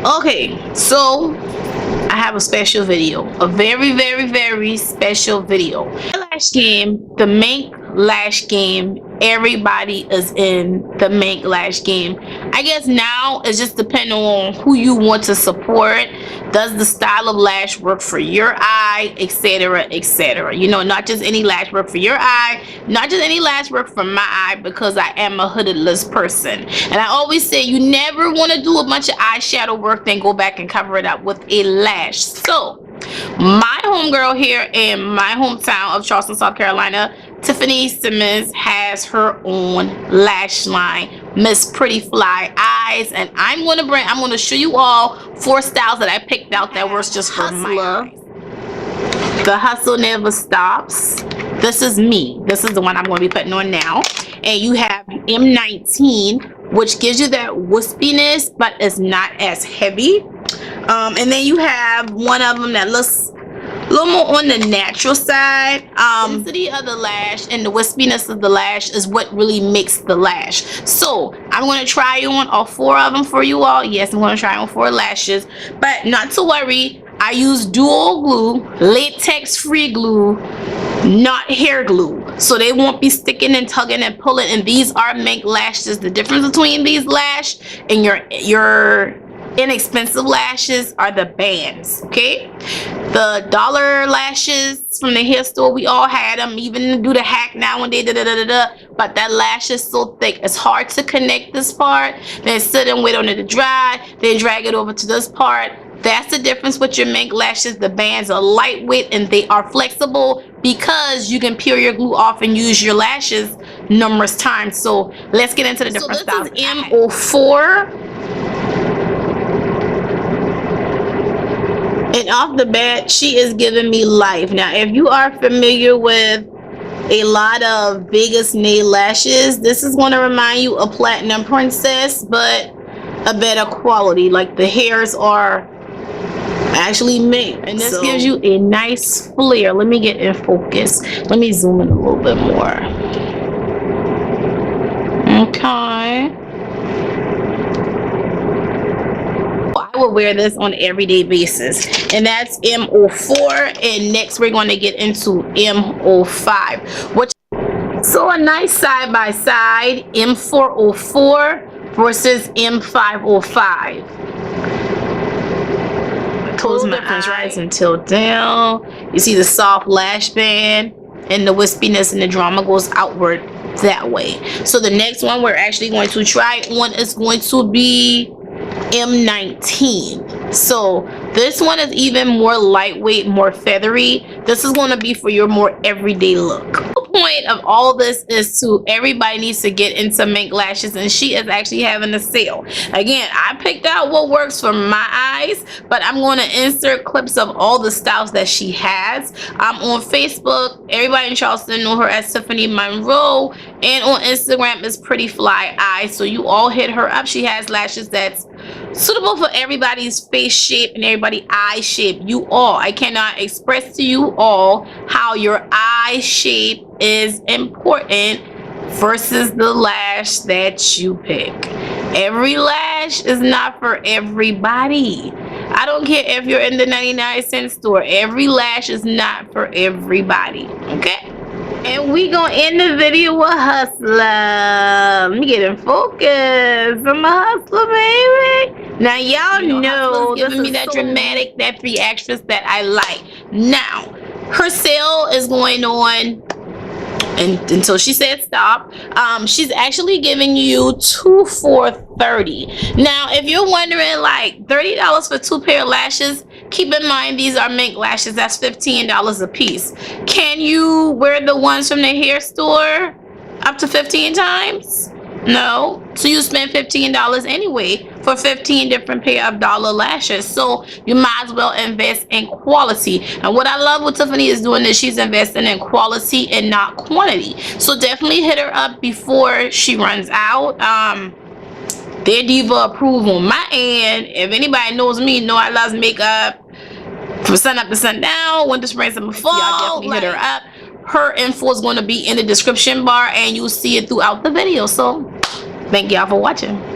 Okay, so I have a special video, a very special video. The lash game, the mink lash game, everybody is in the mink lash game. I guess now it's just depending on who you want to support. Does the style of lash work for your eye, etc, etc? You know, not just any lash work for your eye, not just any lash work for my eye, because I am a hoodedless person. And I always say you never want to do a bunch of eyeshadow work then go back and cover it up with a lash. So my homegirl here in my hometown of Charleston, South Carolina, Tiffany Simmons, has her own lash line, Miss Pretty Fly Eyes, and I'm going to show you all 4 styles that I picked out that works just for my eyes. The hustle never stops. This is me. This is the one I'm going to be putting on now. And you have M19, which gives you that wispiness, but it's not as heavy. And then you have one of them that looks a little more on the natural side. The density of the lash and the wispiness of the lash is what really makes the lash. So I'm going to try on all 4 of them for you all. Yes, I'm going to try on 4 lashes, but not to worry. I use dual glue, latex free glue, not hair glue, so they won't be sticking and tugging and pulling. And these are mink lashes. The difference between these lash and your inexpensive lashes are the bands. Okay, the dollar lashes from the hair store, we all had them, even do the hack nowadays, but that lash is so thick it's hard to connect this part, then sit and wait on it to dry, then drag it over to this part. That's the difference with your mink lashes. The bands are lightweight and they are flexible because you can peel your glue off and use your lashes numerous times. So let's get into the different styles. This is M04. And off the bat, she is giving me life. Now, if you are familiar with a lot of Vegas nail lashes, this is going to remind you of Platinum Princess, but a better quality. Like the hairs are actually mink, and this gives you a nice flare. Let me get in focus. Let me zoom in a little bit more. Okay. I will wear this on an everyday basis, and that's M04. And next we're going to get into M05, which so a nice side by side, M404 versus M505. Close my eyes and tilt down. You see the soft lash band, and the wispiness and the drama goes outward that way. So the next one we're actually going to try on is going to be M19. So this one is even more lightweight, more feathery. This is going to be for your more everyday look. The point of all this is to everybody needs to get into mink lashes, and she is actually having a sale. Again, I picked out what works for my eyes, but I'm going to insert clips of all the styles that she has. I'm on Facebook. Everybody in Charleston know her as Tiffany Monroe, and on Instagram is Pretty Fly Eyes. So you all hit her up. She has lashes that's suitable for everybody's face shape and everybody's eye shape. You all, I cannot express to you all how your eye shape is important versus the lash that you pick. Every lash is not for everybody. I don't care if you're in the 99-cent store. Every lash is not for everybody. Okay? And we gonna end the video with Hustler. Let me get in focus. I'm a hustler, baby. Now y'all know this giving me that dramatic, that 3 extras that I like. Now, her sale is going on until she said stop. She's actually giving you 2 for $30. Now, if you're wondering, like $30 for 2 pair of lashes, keep in mind these are mink lashes. That's $15 a piece. Can you wear the ones from the hair store up to 15 times? No. So you spend $15 anyway for 15 different pair of dollar lashes. So you might as well invest in quality. And what I love what Tiffany is doing is she's investing in quality and not quantity. So definitely hit her up before she runs out. They're Diva approved on my end. If anybody knows me, know I love makeup from sun up to sundown, winter, spring, summer, fall. Y'all definitely hit her up. her info is going to be in the description bar, and you'll see it throughout the video. So thank y'all for watching.